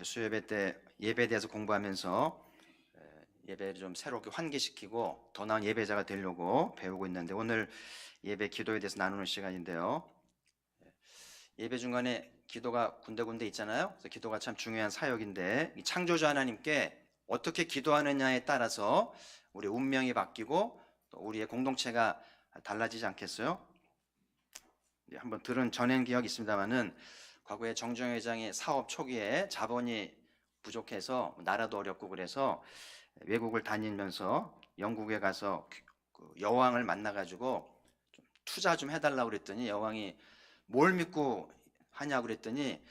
수요예배 때 예배에 대해서 공부하면서 예배를 좀 새롭게 환기시키고 더 나은 예배자가 되려고 배우고 있는데, 오늘 예배 기도에 대해서 나누는 시간인데요. 예배 중간에 기도가 군데군데 있잖아요. 그래서 기도가 참 중요한 사역인데, 이 창조주 하나님께 어떻게 기도하느냐에 따라서 우리 운명이 바뀌고 또 우리의 공동체가 달라지지 않겠어요? 한번 들은 전행 기억이 있습니다만은, 과거에 정주영 회장이 사업 초기에 자본이 부족해서 나라도 어렵고 그래서 외국을 다니면서 영국에 가서 그 여왕을 만나가지고 좀 투자 좀 해달라고 그랬더니, 여왕이 뭘 믿고 하냐고 그랬더니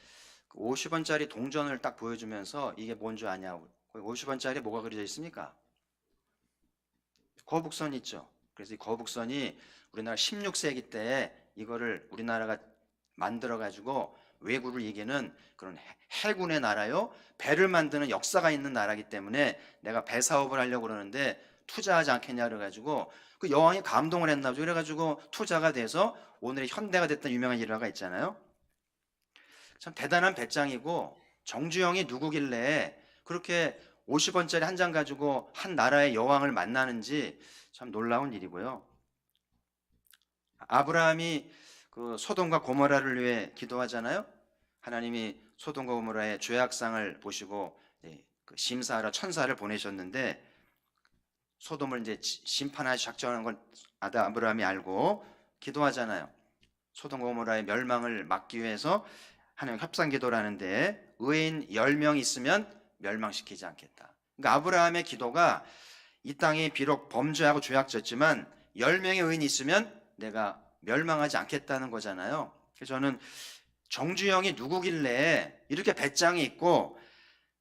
50원짜리 동전을 딱 보여주면서 이게 뭔 줄 아냐고. 50원짜리 뭐가 그려져 있습니까? 거북선 있죠. 그래서 이 거북선이 우리나라 16세기 때 이거를 우리나라가 만들어 가지고 외국을 이기는 그런 해군의 나라요, 배를 만드는 역사가 있는 나라이기 때문에 내가 배 사업을 하려고 그러는데 투자하지 않겠냐 그래가지고 그 여왕이 감동을 했나 보죠. 그래가지고 투자가 돼서 오늘의 현대가 됐던 유명한 일화가 있잖아요. 참 대단한 배짱이고, 정주영이 누구길래 그렇게 50원짜리 한 장 가지고 한 나라의 여왕을 만나는지 참 놀라운 일이고요. 아브라함이 그 소돔과 고모라를 위해 기도하잖아요. 하나님이 소돔과 고모라의 죄악상을 보시고 그 심사하러 천사를 보내셨는데, 소돔을 이제 심판하시 작정하는 건 아브라함이 알고 기도하잖아요. 소돔과 고모라의 멸망을 막기 위해서 하나님 협상 기도를 하는데, 의인 10명 있으면 멸망시키지 않겠다. 그러니까 아브라함의 기도가 이 땅이 비록 범죄하고 죄악졌지만 10명의 의인이 있으면 내가 멸망하지 않겠다는 거잖아요. 그래서 저는 정주영이 누구길래 이렇게 배짱이 있고,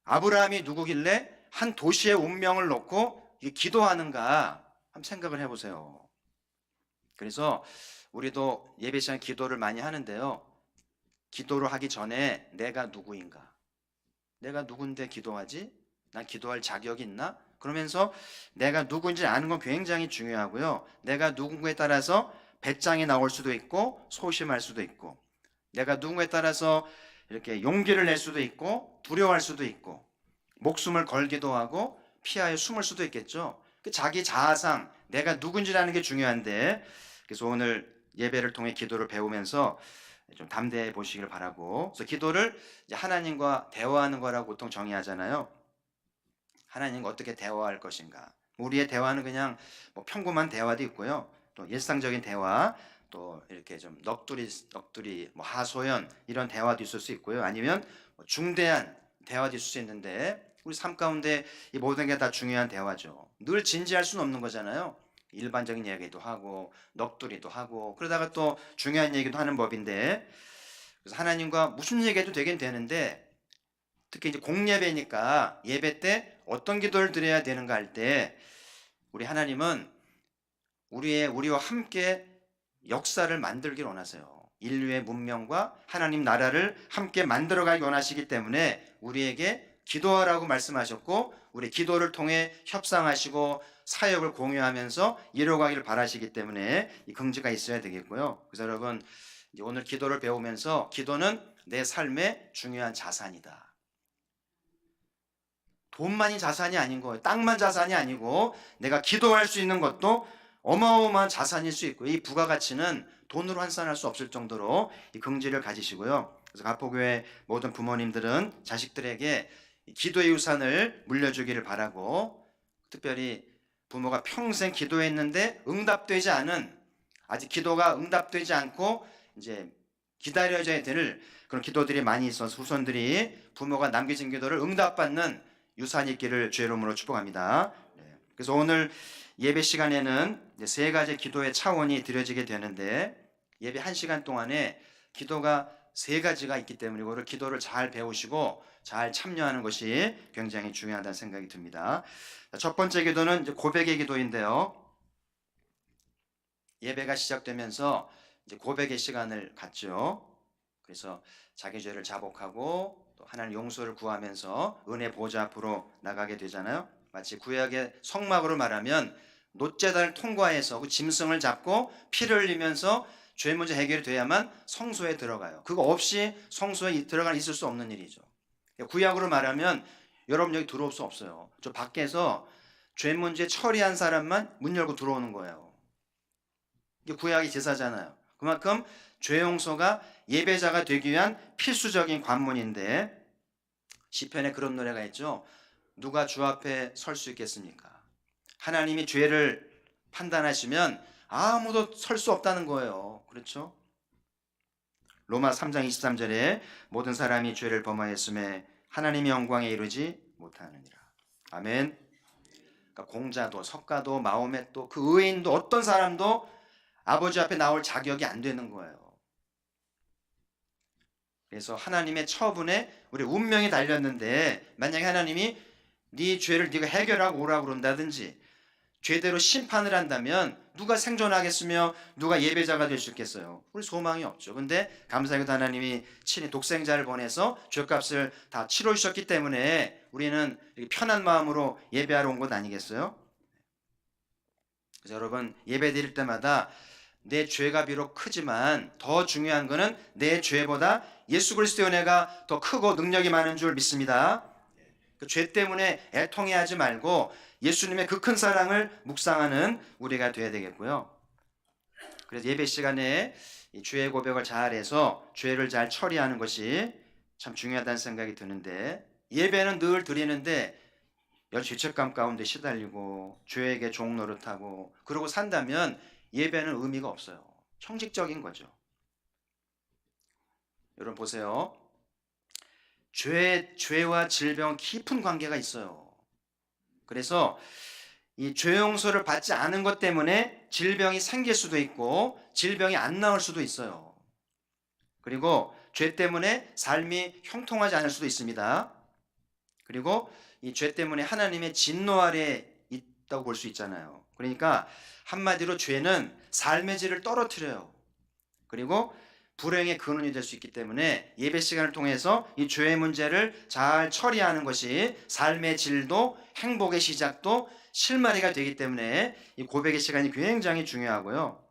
아브라함이 누구길래 한 도시의 운명을 놓고 기도하는가 한번 생각을 해보세요. 그래서 우리도 예배 시간 기도를 많이 하는데요, 기도를 하기 전에 내가 누구인가, 내가 누군데 기도하지? 난 기도할 자격이 있나? 그러면서 내가 누구인지 아는 건 굉장히 중요하고요. 내가 누군가에 따라서 배짱이 나올 수도 있고 소심할 수도 있고, 내가 누군가에 따라서 이렇게 용기를 낼 수도 있고 두려워할 수도 있고, 목숨을 걸기도 하고 피하여 숨을 수도 있겠죠. 그 자기 자아상 내가 누군지 아는 게 중요한데, 그래서 오늘 예배를 통해 기도를 배우면서 좀 담대해 보시길 바라고. 그래서 기도를 이제 하나님과 대화하는 거라고 보통 정의하잖아요. 하나님과 어떻게 대화할 것인가. 우리의 대화는 그냥 뭐 평범한 대화도 있고요. 또 일상적인 대화, 또 이렇게 좀 넋두리 뭐 하소연 이런 대화도 있을 수 있고요. 아니면 뭐 중대한 대화도 있을 수 있는데, 우리 삶 가운데 이 모든 게 다 중요한 대화죠. 늘 진지할 수는 없는 거잖아요. 일반적인 얘기도 하고 넋두리도 하고 그러다가 또 중요한 얘기도 하는 법인데, 그래서 하나님과 무슨 얘기해도 되긴 되는데, 특히 이제 공예배니까 예배 때 어떤 기도를 드려야 되는가 할 때, 우리 하나님은 우리와 함께 역사를 만들길 원하세요. 인류의 문명과 하나님 나라를 함께 만들어가기 원하시기 때문에 우리에게 기도하라고 말씀하셨고, 우리 기도를 통해 협상하시고 사역을 공유하면서 이뤄가기를 바라시기 때문에 이 긍지가 있어야 되겠고요. 그래서 여러분, 이제 오늘 기도를 배우면서 기도는 내 삶의 중요한 자산이다. 돈만이 자산이 아닌 거예요. 땅만 자산이 아니고 내가 기도할 수 있는 것도 어마어마한 자산일 수 있고, 이 부가가치는 돈으로 환산할 수 없을 정도로 이 긍지를 가지시고요. 그래서 가포교회 모든 부모님들은 자식들에게 기도의 유산을 물려주기를 바라고, 특별히 부모가 평생 기도했는데 응답되지 않은, 아직 기도가 응답되지 않고 이제 기다려져야 될 그런 기도들이 많이 있어서 후손들이 부모가 남겨진 기도를 응답받는 유산이 있기를 주의 이름으로 축복합니다. 그래서 오늘 예배 시간에는 이제 세 가지 기도의 차원이 드려지게 되는데, 예배 1시간 동안에 기도가 세 가지가 있기 때문에 이거를 기도를 잘 배우시고 잘 참여하는 것이 굉장히 중요하다는 생각이 듭니다. 첫 번째 기도는 이제 고백의 기도인데요. 예배가 시작되면서 이제 고백의 시간을 갖죠. 그래서 자기 죄를 자복하고 또 하나님 용서를 구하면서 은혜 보좌 앞으로 나가게 되잖아요. 마치 구약의 성막으로 말하면 놋제단을 통과해서 그 짐승을 잡고 피를 흘리면서 죄 문제 해결이 돼야만 성소에 들어가요. 그거 없이 성소에 들어갈 있을 수 없는 일이죠. 구약으로 말하면 여러분 여기 들어올 수 없어요. 저 밖에서 죄 문제 처리한 사람만 문 열고 들어오는 거예요. 이게 구약의 제사잖아요. 그만큼 죄 용서가 예배자가 되기 위한 필수적인 관문인데, 시편에 그런 노래가 있죠. 누가 주 앞에 설 수 있겠습니까? 하나님이 죄를 판단하시면 아무도 설 수 없다는 거예요. 그렇죠? 로마 3장 23절에 모든 사람이 죄를 범하였음에 하나님의 영광에 이르지 못하느니라. 아멘. 그러니까 공자도 석가도 마호멧도 그 의인도 어떤 사람도 아버지 앞에 나올 자격이 안 되는 거예요. 그래서 하나님의 처분에 우리 운명이 달렸는데, 만약에 하나님이 네 죄를 네가 해결하고 오라고 그런다든지 죄대로 심판을 한다면 누가 생존하겠으며 누가 예배자가 될 수 있겠어요? 우리 소망이 없죠. 근데 감사하게도 하나님이 친히 독생자를 보내서 죄값을 다 치러 주셨기 때문에 우리는 편한 마음으로 예배하러 온 것 아니겠어요? 그래서 여러분, 예배 드릴 때마다 내 죄가 비록 크지만 더 중요한 것은 내 죄보다 예수 그리스도의 은혜가 더 크고 능력이 많은 줄 믿습니다. 그 죄 때문에 애통해하지 말고 예수님의 그 큰 사랑을 묵상하는 우리가 되어야 되겠고요. 그래서 예배 시간에 이 죄의 고백을 잘해서 죄를 잘 처리하는 것이 참 중요하다는 생각이 드는데, 예배는 늘 드리는데 죄책감 가운데 시달리고 죄에게 종노릇하고 그러고 산다면 예배는 의미가 없어요. 형식적인 거죠. 여러분 보세요. 죄와 질병은 깊은 관계가 있어요. 그래서 이 죄 용서를 받지 않은 것 때문에 질병이 생길 수도 있고 질병이 안 나올 수도 있어요. 그리고 죄 때문에 삶이 형통하지 않을 수도 있습니다. 그리고 이 죄 때문에 하나님의 진노 아래 있다고 볼 수 있잖아요. 그러니까 한마디로 죄는 삶의 질을 떨어뜨려요. 그리고 불행의 근원이 될 수 있기 때문에 예배 시간을 통해서 이 죄의 문제를 잘 처리하는 것이 삶의 질도 행복의 시작도 실마리가 되기 때문에 이 고백의 시간이 굉장히 중요하고요.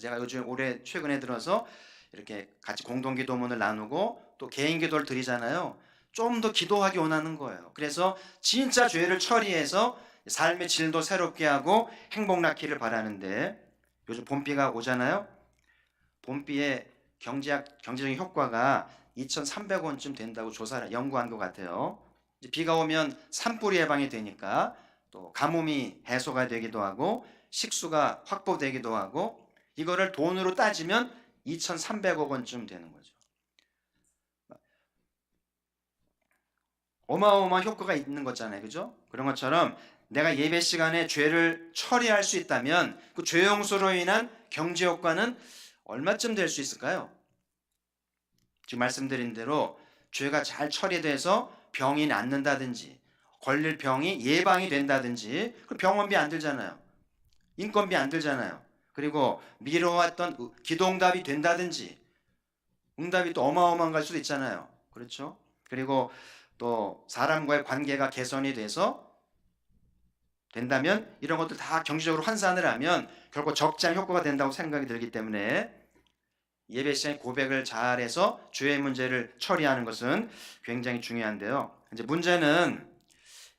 제가 요즘 최근에 들어서 이렇게 같이 공동기도문을 나누고 또 개인기도를 드리잖아요. 좀 더 기도하기 원하는 거예요. 그래서 진짜 죄를 처리해서 삶의 질도 새롭게 하고 행복 낳기를 바라는데, 요즘 봄비가 오잖아요. 봄비의 경제적인 효과가 2,300원쯤 된다고 연구한 것 같아요. 이제 비가 오면 산불이 예방이 되니까 또 가뭄이 해소가 되기도 하고 식수가 확보되기도 하고, 이거를 돈으로 따지면 2,300억 원쯤 되는 거죠. 어마어마한 효과가 있는 거잖아요. 그죠? 그런 것처럼 내가 예배 시간에 죄를 처리할 수 있다면 그 죄 용서로 인한 경제 효과는 얼마쯤 될 수 있을까요? 지금 말씀드린 대로 죄가 잘 처리돼서 병이 낫는다든지 걸릴 병이 예방이 된다든지, 그 병원비 안 들잖아요. 인건비 안 들잖아요. 그리고 미뤄왔던 기도응답이 된다든지, 응답이 또 어마어마한 걸 수도 있잖아요. 그렇죠? 그리고 또 사람과의 관계가 개선이 된다면 이런 것들 다 경제적으로 환산을 하면 결국 적장 효과가 된다고 생각이 들기 때문에 예배 시간에 고백을 잘해서 죄의 문제를 처리하는 것은 굉장히 중요한데요. 이제 문제는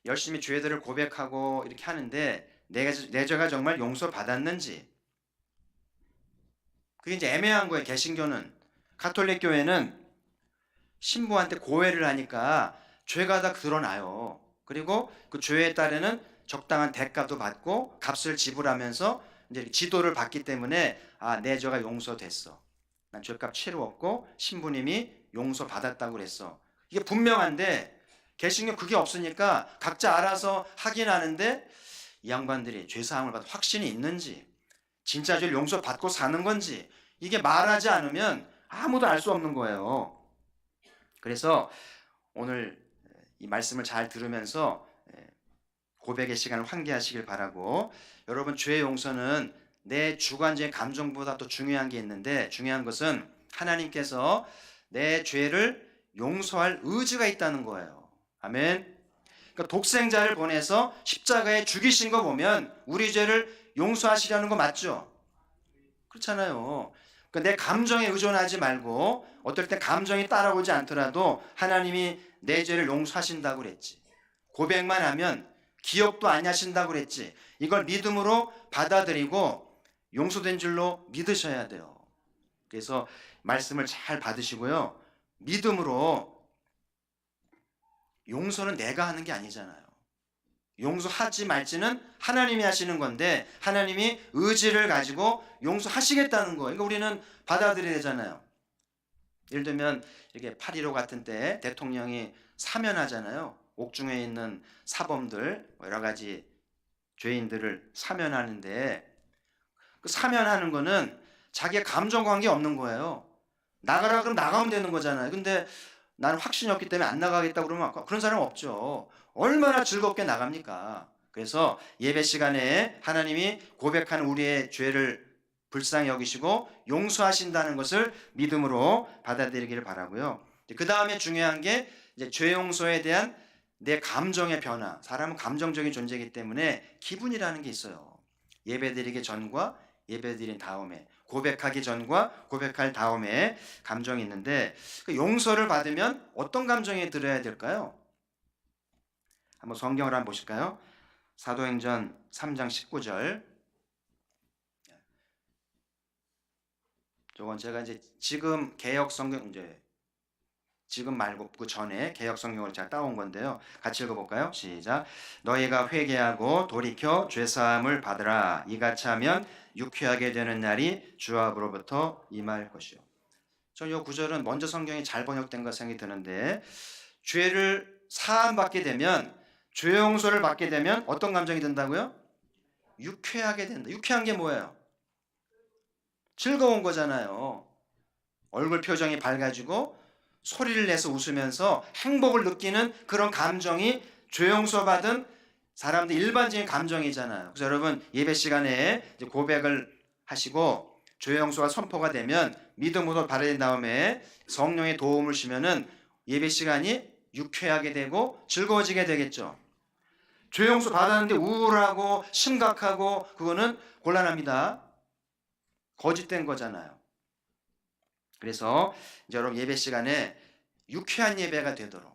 열심히 죄들을 고백하고 이렇게 하는데 내 죄가 정말 용서받았는지, 그게 이제 애매한 거예요. 개신교는, 가톨릭 교회는 신부한테 고해를 하니까 죄가 다 드러나요. 그리고 그 죄에 따르는 적당한 대가도 받고 값을 지불하면서 이제 지도를 받기 때문에 내 죄가 용서됐어. 난 죄값 치루었고 신부님이 용서받았다고 그랬어. 이게 분명한데 개신교 그게 없으니까 각자 알아서 하긴 하는데, 이 양반들이 죄사함을 받아 확신이 있는지 진짜 죄를 용서받고 사는 건지 이게 말하지 않으면 아무도 알 수 없는 거예요. 그래서 오늘 이 말씀을 잘 들으면서 고백의 시간을 환기하시길 바라고, 여러분 죄의 용서는 내 주관적인 감정보다 더 중요한 게 있는데, 중요한 것은 하나님께서 내 죄를 용서할 의지가 있다는 거예요. 아멘. 그러니까 독생자를 보내서 십자가에 죽이신 거 보면 우리 죄를 용서하시려는 거 맞죠? 그렇잖아요. 내 감정에 의존하지 말고 어떨 때 감정이 따라오지 않더라도 하나님이 내 죄를 용서하신다고 그랬지. 고백만 하면 기억도 안 하신다고 그랬지. 이걸 믿음으로 받아들이고 용서된 줄로 믿으셔야 돼요. 그래서 말씀을 잘 받으시고요. 믿음으로 용서는 내가 하는 게 아니잖아요. 용서하지 말지는 하나님이 하시는 건데 하나님이 의지를 가지고 용서하시겠다는 거예요. 그러니까 우리는 받아들여야 되잖아요. 예를 들면 이렇게 8.15 같은 때 대통령이 사면하잖아요. 옥중에 있는 사범들 여러 가지 죄인들을 사면하는데 그 사면하는 거는 자기의 감정 관계 없는 거예요. 나가라 그럼 나가면 되는 거잖아요. 근데 나는 확신이 없기 때문에 안 나가겠다 그러면 그런 사람 없죠. 얼마나 즐겁게 나갑니까? 그래서 예배 시간에 하나님이 고백하는 우리의 죄를 불쌍히 여기시고 용서하신다는 것을 믿음으로 받아들이기를 바라고요. 그 다음에 중요한 게 이제 죄 용서에 대한 내 감정의 변화. 사람은 감정적인 존재이기 때문에 기분이라는 게 있어요. 예배드리기 전과 예배드린 다음에, 고백하기 전과 고백할 다음에 감정이 있는데 그 용서를 받으면 어떤 감정이 들어야 될까요? 한번 성경을 한번 보실까요? 사도행전 3장 19절. 저건 제가 이제 지금 개역 성경 이제 지금 말고 그 전에 개역 성경을 제가 따온 건데요. 같이 읽어볼까요? 시작. 너희가 회개하고 돌이켜 죄사함을 받으라. 이같이 하면 유쾌하게 되는 날이 주 앞으로부터 임할 것이요. 저 이 구절은 먼저 성경이 잘 번역된 것 생각이 드는데 죄를 사함받게 되면 죄 용서를 받게 되면 어떤 감정이 든다고요? 유쾌하게 된다. 유쾌한 게 뭐예요? 즐거운 거잖아요. 얼굴 표정이 밝아지고 소리를 내서 웃으면서 행복을 느끼는 그런 감정이 죄 용서받은 사람들 일반적인 감정이잖아요. 그래서 여러분 예배 시간에 고백을 하시고 죄 용서가 선포가 되면 믿음으로 받은 다음에 성령의 도움을 주면은 예배 시간이 유쾌하게 되고 즐거워지게 되겠죠. 죄 용서 받았는데 우울하고 심각하고 그거는 곤란합니다. 거짓된 거잖아요. 그래서 이제 여러분 예배 시간에 유쾌한 예배가 되도록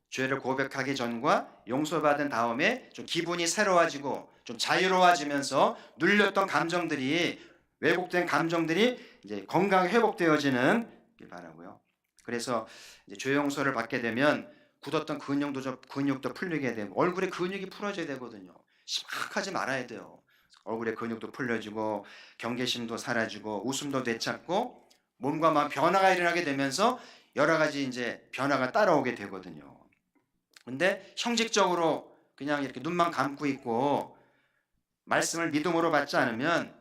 죄를 고백하기 전과 용서받은 다음에 좀 기분이 새로워지고 좀 자유로워지면서 눌렸던 감정들이 왜곡된 감정들이 이제 건강하게 회복되어지는 길 바라고요. 그래서 이제 죄 용서를 받게 되면 굳었던 근육도 풀리게 되고 얼굴에 근육이 풀어져야 되거든요. 심각하지 말아야 돼요. 얼굴에 근육도 풀려지고 경계심도 사라지고 웃음도 되찾고 몸과 마음 변화가 일어나게 되면서 여러 가지 이제 변화가 따라오게 되거든요. 근데 형식적으로 그냥 이렇게 눈만 감고 있고 말씀을 믿음으로 받지 않으면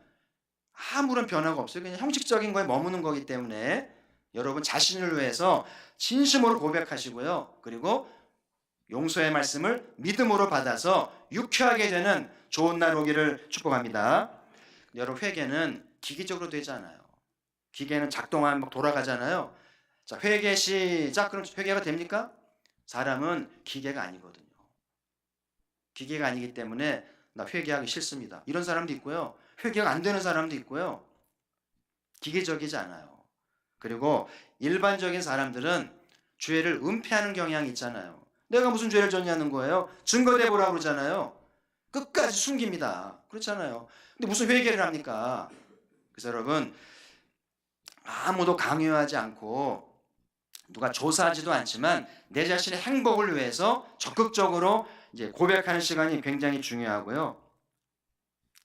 아무런 변화가 없어요. 그냥 형식적인 거에 머무는 거기 때문에 여러분 자신을 위해서 진심으로 고백하시고요. 그리고 용서의 말씀을 믿음으로 받아서 유쾌하게 되는 좋은 날 오기를 축복합니다. 여러분 회개는 기계적으로 되지 않아요. 기계는 작동하면 막 돌아가잖아요. 자, 회개 시작. 그럼 회개가 됩니까? 사람은 기계가 아니거든요. 기계가 아니기 때문에 나 회개하기 싫습니다. 이런 사람도 있고요. 회개가 안 되는 사람도 있고요. 기계적이지 않아요. 그리고 일반적인 사람들은 죄를 은폐하는 경향이 있잖아요. 내가 무슨 죄를 졌냐는 거예요. 증거대보라고 그러잖아요. 끝까지 숨깁니다. 그렇잖아요. 근데 무슨 회개를 합니까? 그래서 여러분 아무도 강요하지 않고 누가 조사하지도 않지만 내 자신의 행복을 위해서 적극적으로 이제 고백하는 시간이 굉장히 중요하고요.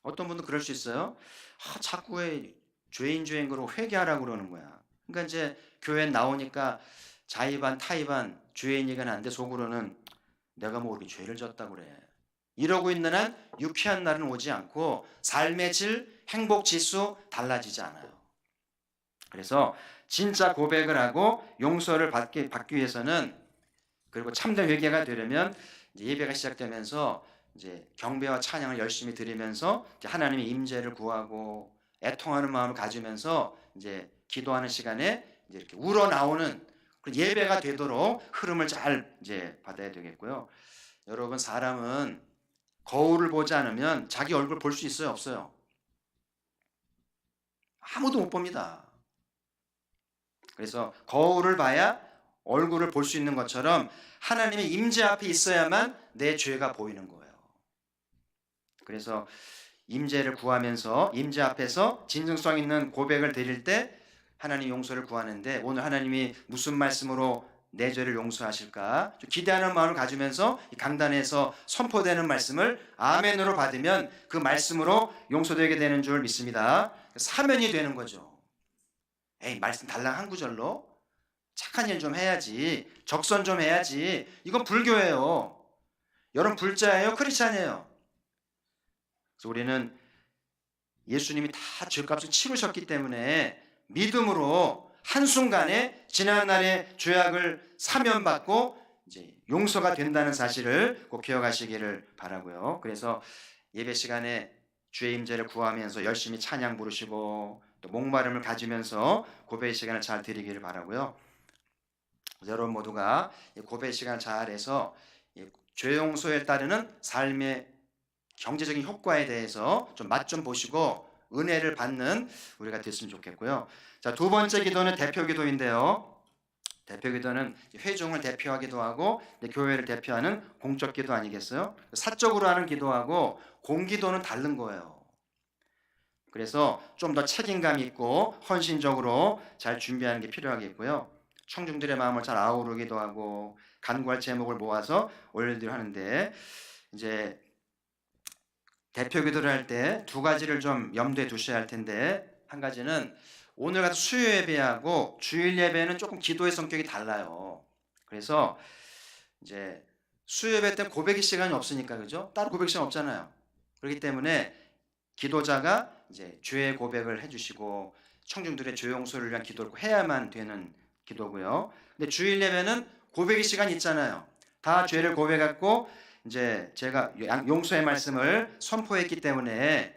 어떤 분도 그럴 수 있어요. 자꾸 왜 죄인 그러고 회개하라고 그러는 거야. 그러니까 이제 교회 나오니까 자의반 타의반 죄인이긴 한데 속으로는 내가 뭐 이렇게 죄를 졌다 그래. 이러고 있는 한 유쾌한 날은 오지 않고 삶의 질, 행복 지수 달라지지 않아요. 그래서 진짜 고백을 하고 용서를 받기 위해서는 그리고 참된 회개가 되려면 이제 예배가 시작되면서 이제 경배와 찬양을 열심히 드리면서 이제 하나님의 임재를 구하고 애통하는 마음을 가지면서 이제 기도하는 시간에 이제 이렇게 우러나오는 그런 예배가 되도록 흐름을 잘 이제 받아야 되겠고요. 여러분 사람은 거울을 보지 않으면 자기 얼굴 볼 수 있어요, 없어요? 아무도 못 봅니다. 그래서 거울을 봐야 얼굴을 볼 수 있는 것처럼 하나님의 임재 앞에 있어야만 내 죄가 보이는 거예요. 그래서 임재를 구하면서 임재 앞에서 진정성 있는 고백을 드릴 때 하나님 용서를 구하는데, 오늘 하나님이 무슨 말씀으로 내 죄를 용서하실까 좀 기대하는 마음을 가지면서 이 강단에서 선포되는 말씀을 아멘으로 받으면 그 말씀으로 용서되게 되는 줄 믿습니다. 사면이 되는 거죠. 에이, 말씀 달랑 한 구절로 착한 일 좀 해야지, 적선 좀 해야지, 이건 불교예요. 여러분 불자예요, 크리스찬이에요. 그래서 우리는 예수님이 다 죄값을 치르셨기 때문에 믿음으로 한순간에 지난날의 죄악을 사면받고 이제 용서가 된다는 사실을 꼭 기억하시기를 바라고요. 그래서 예배 시간에 주의 임재를 구하면서 열심히 찬양 부르시고 또 목마름을 가지면서 고백의 시간을 잘 드리기를 바라고요. 여러분 모두가 고백의 시간을 잘 해서 죄 용서에 따르는 삶의 경제적인 효과에 대해서 좀 맛 좀 보시고 은혜를 받는 우리가 됐으면 좋겠고요. 자, 두 번째 기도는 대표 기도인데요. 대표 기도는 회중을 대표하기도 하고 교회를 대표하는 공적 기도 아니겠어요? 사적으로 하는 기도하고 공기도는 다른 거예요. 그래서 좀 더 책임감 있고 헌신적으로 잘 준비하는 게 필요하겠고요. 청중들의 마음을 잘 아우르기도 하고 간구할 제목을 모아서 올려드리려 하는데, 이제 대표 기도를 할 때 두 가지를 좀 염두에 두셔야 할 텐데, 한 가지는 오늘 같은 수요 예배하고 주일 예배는 조금 기도의 성격이 달라요. 그래서 이제 수요 예배 때 고백의 시간이 없으니까, 그죠? 따로 고백 시간 없잖아요. 그렇기 때문에 기도자가 이제 죄의 고백을 해주시고 청중들의 죄 용서를 위한 기도를 해야만 되는 기도고요. 근데 주일 예배는 고백의 시간이 있잖아요. 다 죄를 고백했고 이제 제가 용서의 말씀을 선포했기 때문에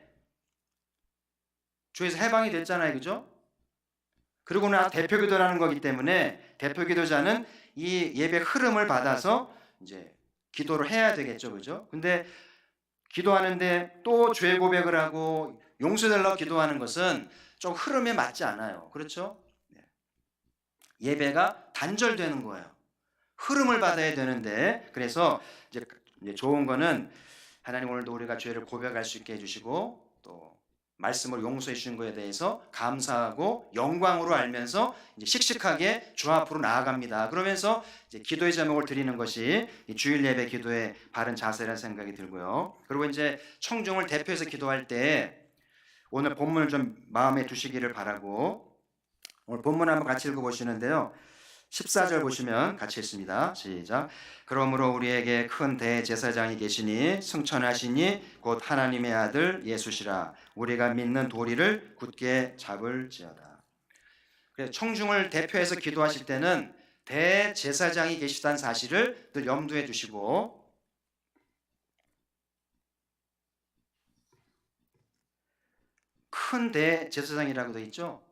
죄에서 해방이 됐잖아요, 그죠? 그리고 나 대표 기도라는 거기 때문에 대표 기도자는 이 예배 흐름을 받아서 이제 기도를 해야 되겠죠, 그죠? 근데 기도하는데 또 죄 고백을 하고 용서달라고 기도하는 것은 좀 흐름에 맞지 않아요, 그렇죠? 예배가 단절되는 거예요. 흐름을 받아야 되는데, 그래서 이제 좋은 거는 하나님 오늘도 우리가 죄를 고백할 수 있게 해주시고 또 말씀을 용서해 주신 것에 대해서 감사하고 영광으로 알면서 이제 씩씩하게 주 앞으로 나아갑니다. 그러면서 이제 기도의 제목을 드리는 것이 주일 예배 기도의 바른 자세라는 생각이 들고요. 그리고 이제 청중을 대표해서 기도할 때 오늘 본문을 좀 마음에 두시기를 바라고, 오늘 본문 한번 같이 읽어보시는데요. 14절 보시면 같이 읽습니다. 시작. 그러므로 우리에게 큰 대제사장이 계시니 승천하시니 곧 하나님의 아들 예수시라. 우리가 믿는 도리를 굳게 잡을지어다. 그래서 청중을 대표해서 기도하실 때는 대제사장이 계시다는 사실을 늘 염두에 두시고, 큰 대제사장이라고 되어 있죠.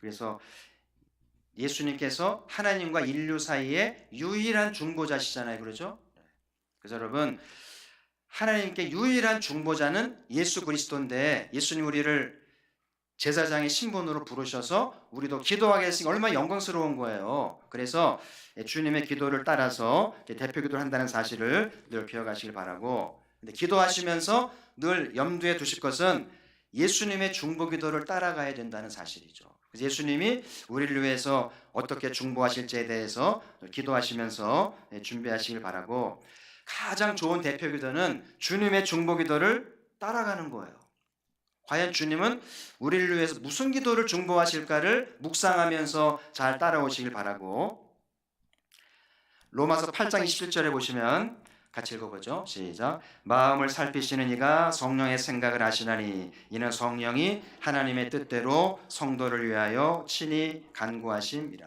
그래서 예수님께서 하나님과 인류 사이에 유일한 중보자시잖아요, 그렇죠? 그래서 여러분, 하나님께 유일한 중보자는 예수 그리스도인데 예수님 우리를 제사장의 신분으로 부르셔서 우리도 기도하게 했으니 얼마나 영광스러운 거예요. 그래서 주님의 기도를 따라서 대표 기도를 한다는 사실을 늘 기억하시길 바라고, 근데 기도하시면서 늘 염두에 두실 것은 예수님의 중보 기도를 따라가야 된다는 사실이죠. 그래서 예수님이 우리를 위해서 어떻게 중보하실지에 대해서 기도하시면서 준비하시길 바라고, 가장 좋은 대표 기도는 주님의 중보 기도를 따라가는 거예요. 과연 주님은 우리를 위해서 무슨 기도를 중보하실까를 묵상하면서 잘 따라오시길 바라고, 로마서 8장 27절에 보시면 같이 읽어보죠. 시작. 마음을 살피시는 이가 성령의 생각을 아시나니 이는 성령이 하나님의 뜻대로 성도를 위하여 친히 간구하심이라.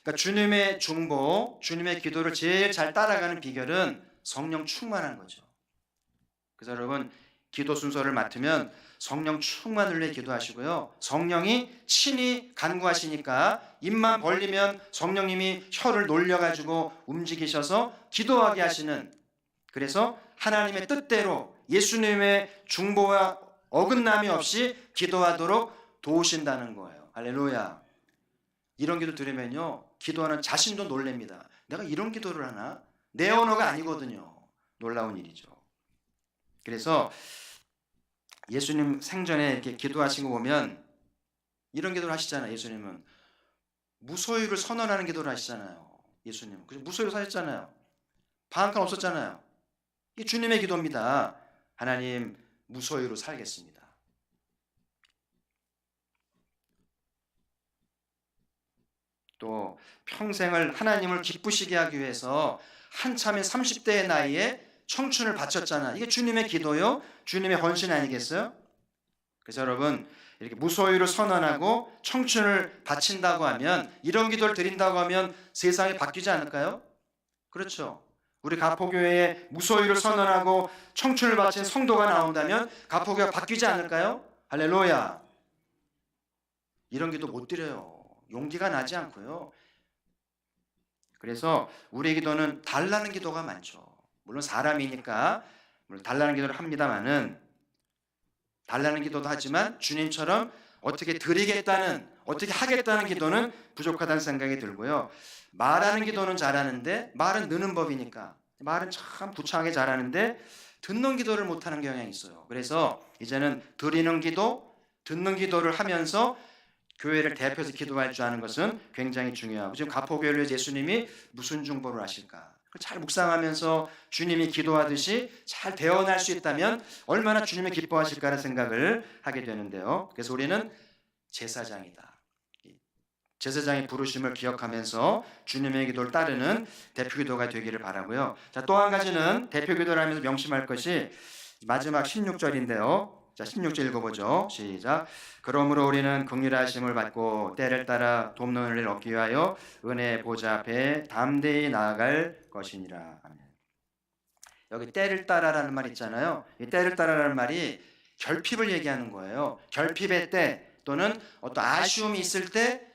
그러니까 주님의 중보, 주님의 기도를 제일 잘 따라가는 비결은 성령 충만한 거죠. 그래서 여러분 기도 순서를 맡으면 성령 충만을 위해 기도하시고요. 성령이 친히 간구하시니까 입만 벌리면 성령님이 혀를 놀려가지고 움직이셔서 기도하게 하시는, 그래서 하나님의 뜻대로 예수님의 중보와 어긋남이 없이 기도하도록 도우신다는 거예요. 할렐루야. 이런 기도 들으면요, 기도하는 자신도 놀랍니다. 내가 이런 기도를 하나? 내 언어가 아니거든요. 놀라운 일이죠. 그래서 예수님 생전에 이렇게 기도하신 거 보면 이런 기도를 하시잖아요. 예수님은 무소유를 선언하는 기도를 하시잖아요. 예수님은 무소유로 사셨잖아요. 방한칸 없었잖아요. 이 주님의 기도입니다. 하나님, 무소유로 살겠습니다. 또 평생을 하나님을 기쁘시게 하기 위해서 한참의 30대의 나이에 청춘을 바쳤잖아. 이게 주님의 기도요, 주님의 헌신 아니겠어요? 그래서 여러분, 이렇게 무소유를 선언하고 청춘을 바친다고 하면, 이런 기도를 드린다고 하면 세상이 바뀌지 않을까요? 그렇죠. 우리 가포교회에 무소유를 선언하고 청춘을 바친 성도가 나온다면 가포교회가 바뀌지 않을까요? 할렐루야. 이런 기도 못 드려요. 용기가 나지 않고요. 그래서 우리의 기도는 달라는 기도가 많죠. 물론 사람이니까 물론 달라는 기도를 합니다만은, 달라는 기도도 하지만 주님처럼 어떻게 드리겠다는, 어떻게 하겠다는 기도는 부족하다는 생각이 들고요. 말하는 기도는 잘하는데, 말은 느는 법이니까 말은 참 구창하게 잘하는데 듣는 기도를 못하는 경향이 있어요. 그래서 이제는 드리는 기도, 듣는 기도를 하면서 교회를 대표해서 기도할 줄 아는 것은 굉장히 중요하고, 지금 가포교회를 예수님이 무슨 중보를 하실까? 잘 묵상하면서 주님이 기도하듯이 잘 대언할 수 있다면 얼마나 주님이 기뻐하실까라는 생각을 하게 되는데요. 그래서 우리는 제사장이다. 제사장의 부르심을 기억하면서 주님의 기도를 따르는 대표기도가 되기를 바라고요. 자, 또 한 가지는 대표기도를 하면서 명심할 것이 마지막 16절인데요. 자, 16절 읽어보죠. 시작. 그러므로 우리는 긍휼하심을 받고 때를 따라 돕는 은혜를 얻기 위하여 은혜 보좌 앞에 담대히 나아갈 것이니라. 아멘. 여기 때를 따라라는 말 있잖아요. 이 때를 따라라는 말이 결핍을 얘기하는 거예요. 결핍의 때 또는 어떤 아쉬움이 있을 때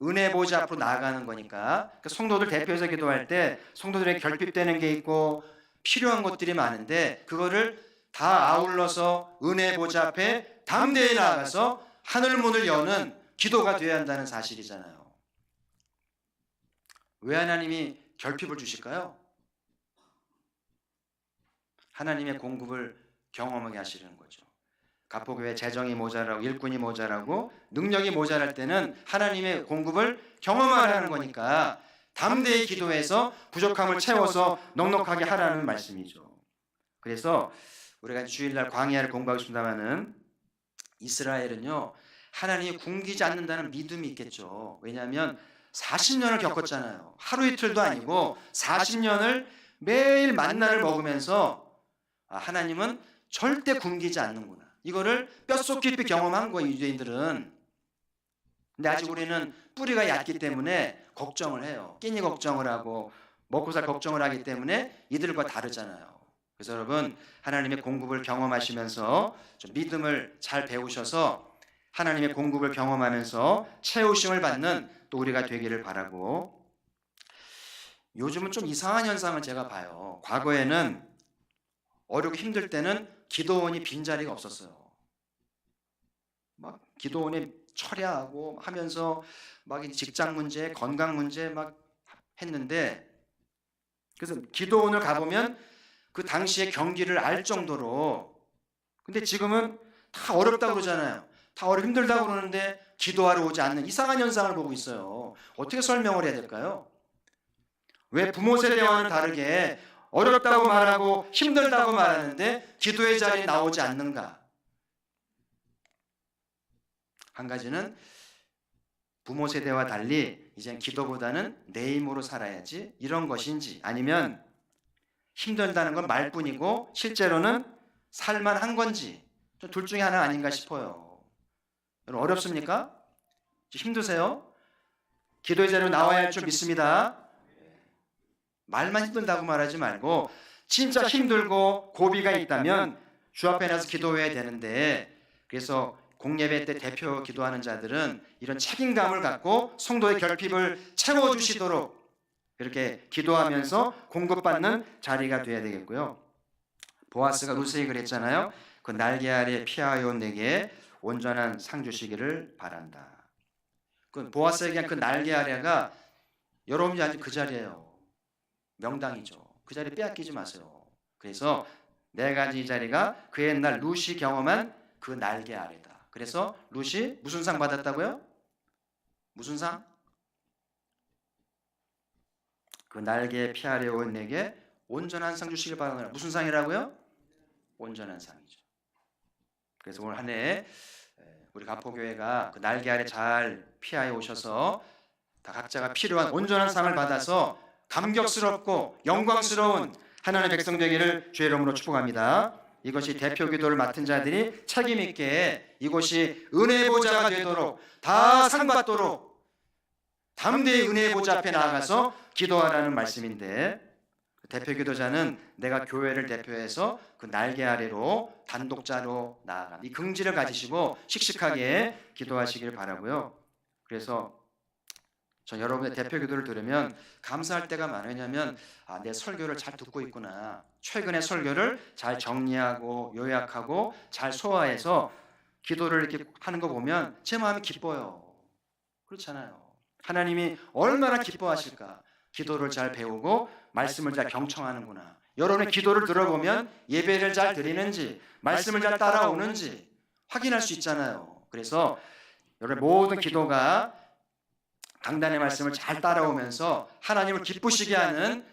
은혜 보좌 앞으로 나아가는 거니까, 성도들 대표해서 기도할 때 성도들에게 결핍되는 게 있고 필요한 것들이 많은데, 그거를 다 아울러서 은혜 보좌 앞에 담대히 나아가서 하늘 문을 여는 기도가 되어야 한다는 사실이잖아요. 왜 하나님이 결핍을 주실까요? 하나님의 공급을 경험하게 하시려는 거죠. 가포교회 재정이 모자라고, 일꾼이 모자라고, 능력이 모자랄 때는 하나님의 공급을 경험하라는 거니까 담대히 기도해서 부족함을 채워서 넉넉하게 하라는 말씀이죠. 그래서 우리가 주일날 광야를 공부하고 싶다마는, 이스라엘은요, 하나님이 굶기지 않는다는 믿음이 있겠죠. 왜냐하면 40년을 겪었잖아요. 하루 이틀도 아니고 40년을 매일 만나를 먹으면서 하나님은 절대 굶기지 않는구나, 이거를 뼛속 깊이 경험한 거예요, 유대인들은. 근데 아직 우리는 뿌리가 얕기 때문에 걱정을 해요. 끼니 걱정을 하고 먹고 살 걱정을 하기 때문에 이들과 다르잖아요. 그래서 여러분, 하나님의 공급을 경험하시면서 좀 믿음을 잘 배우셔서 하나님의 공급을 경험하면서 채우심을 받는 또 우리가 되기를 바라고, 요즘은 좀 이상한 현상을 제가 봐요. 과거에는 어렵고 힘들 때는 기도원이 빈자리가 없었어요. 막 기도원에 철야하고 하면서 막 직장 문제, 건강 문제 막 했는데, 그래서 기도원을 가보면 그 당시의 경기를 알 정도로. 근데 지금은 다 어렵다고 그러잖아요. 다 어렵고 힘들다고 그러는데 기도하러 오지 않는 이상한 현상을 보고 있어요. 어떻게 설명을 해야 될까요? 왜 부모 세대와는 다르게 어렵다고 말하고 힘들다고 말하는데 기도의 자리에 나오지 않는가? 한 가지는 부모 세대와 달리 이젠 기도보다는 내 힘으로 살아야지, 이런 것인지, 아니면 힘들다는 건 말뿐이고 실제로는 살만한 건지, 둘 중에 하나 아닌가 싶어요. 여러분, 어렵습니까? 힘드세요? 기도의 자리로 나와야 할 줄 믿습니다. 말만 힘들다고 말하지 말고 진짜 힘들고 고비가 있다면 주 앞에 나서 기도해야 되는데, 그래서 공예배 때 대표 기도하는 자들은 이런 책임감을 갖고 성도의 결핍을 채워주시도록 이렇게 기도하면서 공급받는 자리가 되어야 되겠고요. 보아스가 루스에게 그랬잖아요. 그 날개 아래 피하여 내게 온전한 상 주시기를 바란다. 그 보아스에게 그 날개 아래가 여러분이 아직 그 자리예요. 명당이죠. 그 자리 빼앗기지 마세요. 그래서 내가 가진 이 자리가 그 옛날 룻이 경험한 그 날개 아래다. 그래서 룻이 무슨 상 받았다고요? 무슨 상? 그 날개 피 아래 온 내게 온전한 상 주시길 바랍니다. 무슨 상이라고요? 온전한 상이죠. 그래서 오늘 한 해 우리 가포교회가 그 날개 아래 잘 피하에 오셔서 다 각자가 필요한 온전한 상을 받아서 감격스럽고 영광스러운 하나님의 백성 되기를 주의 이름으로 축복합니다. 이것이 대표 기도를 맡은 자들이 책임 있게 이곳이 은혜의 보좌가 되도록 다 상 받도록 담대히 은혜의 보좌 앞에 나아가서 기도하라는 말씀인데, 대표 기도자는 내가 교회를 대표해서 그 날개 아래로 단독자로 나아가 이 긍지를 가지시고 씩씩하게 기도하시길 바라고요. 그래서 전 여러분의 대표 기도를 들으면 감사할 때가 많아요. 왜냐하면 내 설교를 잘 듣고 있구나. 최근의 설교를 잘 정리하고 요약하고 잘 소화해서 기도를 이렇게 하는 거 보면 제 마음이 기뻐요. 그렇잖아요. 하나님이 얼마나 기뻐하실까. 기도를 잘 배우고 말씀을 잘 경청하는구나. 여러분의 기도를 들어보면 예배를 잘 드리는지 말씀을 잘 따라오는지 확인할 수 있잖아요. 그래서 여러분의 모든 기도가 강단의 말씀을 잘 따라오면서 하나님을 기쁘시게 하는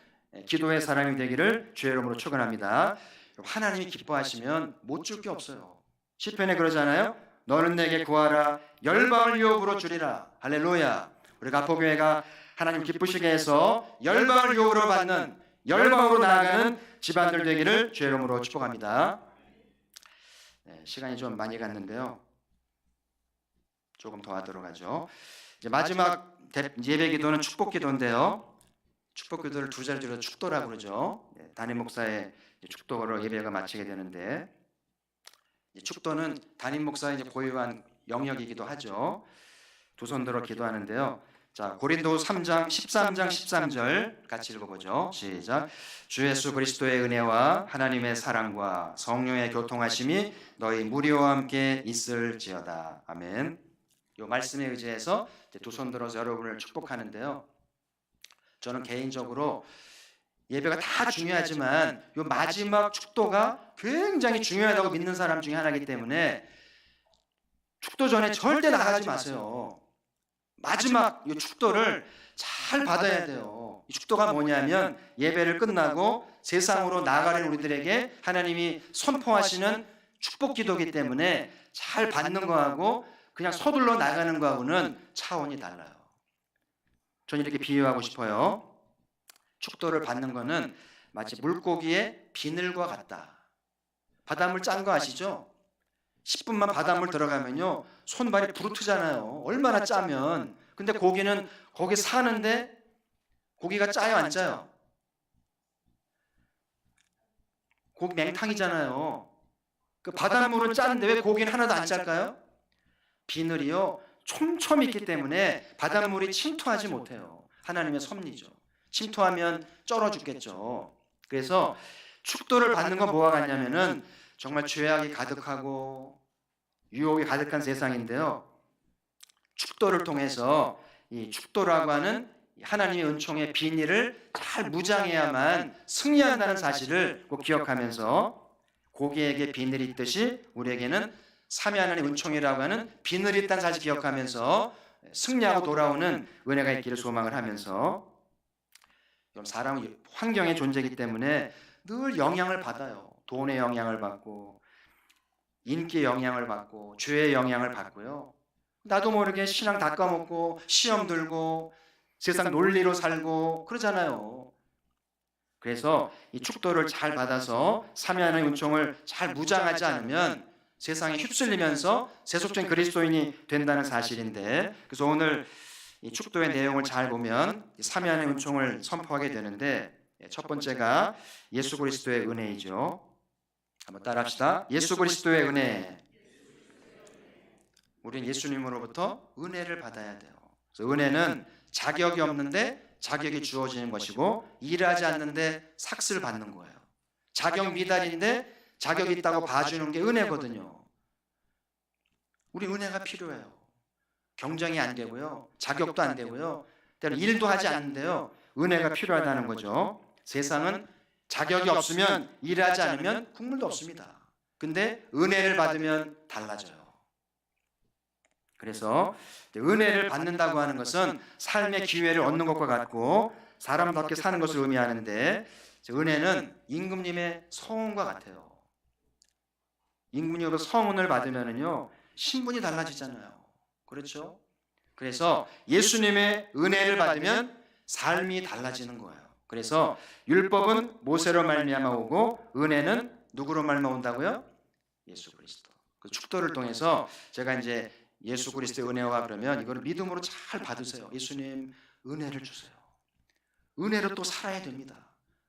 기도의 사람이 되기를 주의 이름으로 축원합니다. 하나님이 기뻐하시면 못 줄 게 없어요. 시편에 그러잖아요. 너는 내게 구하라 열방을 유업으로 주리라. 할렐루야. 우리 가포교회가 하나님 기쁘시게 해서 열방을 유업으로 받는 열방으로 나아가는 집안들 되기를 주의 이름으로 축복합니다. 시간이 좀 많이 갔는데요. 조금 더 하도록 하죠. 이제 마지막 예배 기도는 축복 기도인데요. 축복 기도를 두 자리로 축도라고 그러죠. 담임 목사의 축도로 예배가 마치게 되는데, 축도는 담임 목사의 이제 고유한 영역이기도 하죠. 두 손 들어 기도하는데요. 자, 고린도 3장 13장 13절 같이 읽어보죠. 시작. 주 예수 그리스도의 은혜와 하나님의 사랑과 성령의 교통하심이 너희 무리와 함께 있을지어다. 아멘. 이 말씀에 의지해서 두 손 들어서 여러분을 축복하는데요. 저는 개인적으로 예배가 다 중요하지만 이 마지막 축도가 굉장히 중요하다고 믿는 사람 중에 하나이기 때문에 축도 전에 절대 나가지 마세요. 마지막 이 축도를 잘 받아야 돼요. 이 축도가 뭐냐면 예배를 끝나고 세상으로 나가는 우리들에게 하나님이 선포하시는 축복 기도이기 때문에 잘 받는 거하고 그냥 서둘러 나가는 거하고는 차원이 달라요. 저는 이렇게 비유하고 싶어요. 축도를 받는 거는 마치 물고기의 비늘과 같다. 바닷물 짠 거 아시죠? 10분만 바닷물 들어가면요 손발이 부르트잖아요. 얼마나 짜면. 근데 고기는 거기 사는데 고기가 짜요 안 짜요? 고기 맹탕이잖아요. 그 바닷물은 짠데 왜 고기는 하나도 안 짤까요? 비늘이요 촘촘히 있기 때문에 바닷물이 침투하지 못해요. 하나님의 섭리죠. 침투하면 쩔어 죽겠죠. 그래서 축도를 받는 건 뭐와 같냐면은 정말 죄악이 가득하고 유혹이 가득한 세상인데요. 축도를 통해서 이 축도라고 하는 하나님의 은총의 비닐을 잘 무장해야만 승리한다는 사실을 꼭 기억하면서 고기에게 비늘이 있듯이 우리에게는 삼위 하나님의 은총이라고 하는 비늘이 있다는 사실 기억하면서 승리하고 돌아오는 은혜가 있기를 소망을 하면서, 사람은 환경의 존재이기 때문에 늘 영향을 받아요. 돈의 영향을 받고 인기의 영향을 받고 죄의 영향을 받고요. 나도 모르게 신앙 다 까먹고 시험 들고 세상 논리로 살고 그러잖아요. 그래서 이 축도를 잘 받아서 삼위 하나님의 은총을 잘 무장하지 않으면 세상에 휩쓸리면서 세속적인 그리스도인이 된다는 사실인데, 그래서 오늘 이 축도의 내용을 잘 보면 삼위 하나님의 은총을 선포하게 되는데, 첫 번째가 예수 그리스도의 은혜이죠. 한번 따라합시다. 예수 그리스도의 은혜. 우리는 예수님으로부터 은혜를 받아야 돼요. 그래서 은혜는 자격이 없는데 자격이 주어지는 것이고, 일하지 않는데 삭스를 받는 거예요. 자격 미달인데 자격이 있다고 봐주는 게 은혜거든요. 우리 은혜가 필요해요. 경쟁이 안 되고요. 자격도 안 되고요. 때로 일도 하지 않는데요. 은혜가 필요하다는 거죠. 세상은 자격이 없으면 일하지 않으면 국물도 없습니다. 근데 은혜를 받으면 달라져요. 그래서 은혜를 받는다고 하는 것은 삶의 기회를 얻는 것과 같고 사람답게 사는 것을 의미하는데, 은혜는 임금님의 성원과 같아요. 임금님으로 성원을 받으면요 신분이 달라지잖아요. 그렇죠? 그래서 예수님의 은혜를 받으면 삶이 달라지는 거예요. 그래서 율법은 모세로 말미암아 오고 은혜는 누구로 말미암아 온다고요? 예수 그리스도. 그 축도를 통해서 제가 이제 예수 그리스도의 은혜와 그러면 이거를 믿음으로 잘 받으세요. 예수님 은혜를 주세요. 은혜로 또 살아야 됩니다.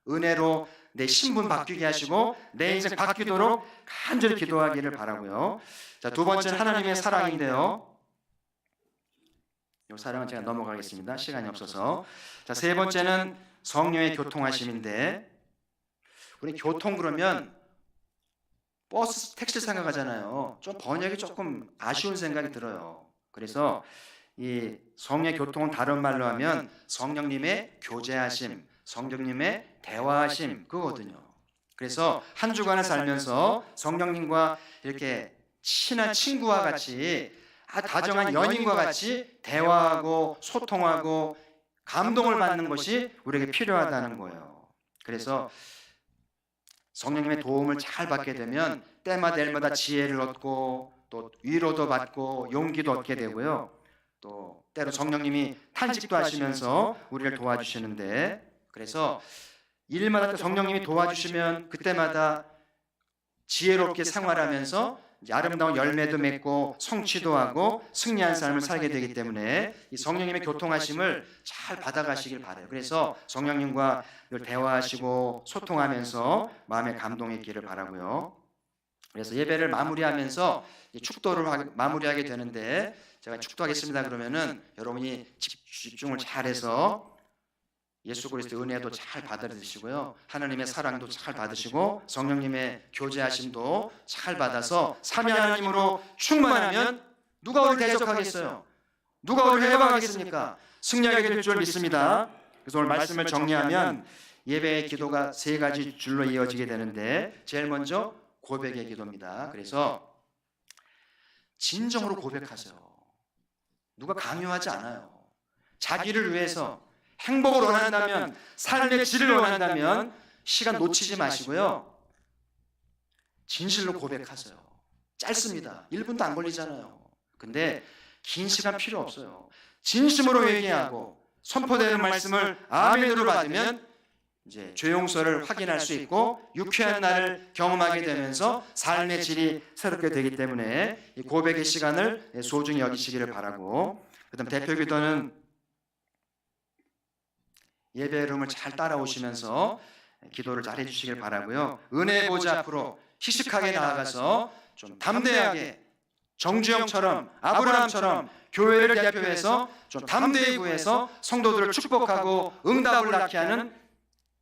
은혜로 내 신분 바뀌게 하시고 내 인생 바뀌도록 간절히 기도하기를 바라고요. 자, 두 번째는 하나님의 사랑인데요. 이 사랑은 제가 넘어가겠습니다. 시간이 없어서. 자, 세 번째는 성령의 교통하심인데, 우리 교통 그러면 버스, 택시 생각하잖아요. 좀 번역이 조금 아쉬운 생각이 들어요. 그래서 이 성령의 교통은 다른 말로 하면 성령님의 교제하심, 성령님의 대화하심 그거거든요. 그래서 한 주간을 살면서 성령님과 이렇게 친한 친구와 같이 다정한 연인과 같이 대화하고 소통하고 감동을 받는 것이 우리에게 필요하다는 거예요. 그래서 성령님의 도움을 잘 받게 되면 때마다 일마다 지혜를 얻고 또 위로도 받고 용기도 얻게 되고요. 또 때로 성령님이 탄식도 하시면서 우리를 도와주시는데, 그래서 일마다 성령님이 도와주시면 그때마다 지혜롭게 생활하면서 아름다운 열매도 맺고 성취도 하고 승리한 삶을 살게 되기 때문에 이 성령님의 교통하심을 잘 받아가시길 바라요. 그래서 성령님과 늘 대화하시고 소통하면서 마음의 감동이 있기를 바라고요. 그래서 예배를 마무리하면서 축도를 마무리하게 되는데, 제가 축도하겠습니다 그러면은 여러분이 집중을 잘해서 예수 그리스도의 은혜도 잘 받아들이시고요, 하나님의 사랑도 잘 받으시고 성령님의 교제하심도 잘 받아서 삼위 하나님으로 충만하면 누가 우리를 대적하겠어요? 누가 우리를 해방하겠습니까? 승리하게 될 줄 믿습니다. 그래서 오늘 말씀을 정리하면 예배의 기도가 세 가지 줄로 이어지게 되는데, 제일 먼저 고백의 기도입니다. 그래서 진정으로 고백하세요. 누가 강요하지 않아요. 자기를 위해서 행복을 원한다면, 삶의 질을 원한다면 시간 놓치지 마시고요, 진실로 고백하세요. 짧습니다. 1분도 안 걸리잖아요. 근데 긴 시간 필요 없어요. 진심으로 회개하고 선포되는 말씀을 아멘으로 받으면 이제 죄 용서를 확인할 수 있고 유쾌한 날을 경험하게 되면서 삶의 질이 새롭게 되기 때문에 이 고백의 시간을 소중히 여기시기를 바라고, 그다음 대표 기도는 예배 이름을 잘 따라오시면서 기도를 잘 해주시길 바라고요. 은혜의 보좌 앞으로 희식하게 나아가서 좀 담대하게 정주영처럼 아브라함처럼 교회를 대표해서 좀 담대히 구해서 성도들을 축복하고 응답을 낳게 하는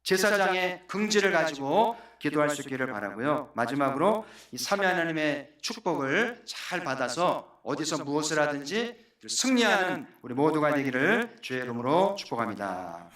제사장의 긍지를 가지고 기도할 수 있기를 바라고요. 마지막으로 이 삼위 하나님의 축복을 잘 받아서 어디서 무엇을 하든지 승리하는 우리 모두가 되기를 주의 이름으로 축복합니다.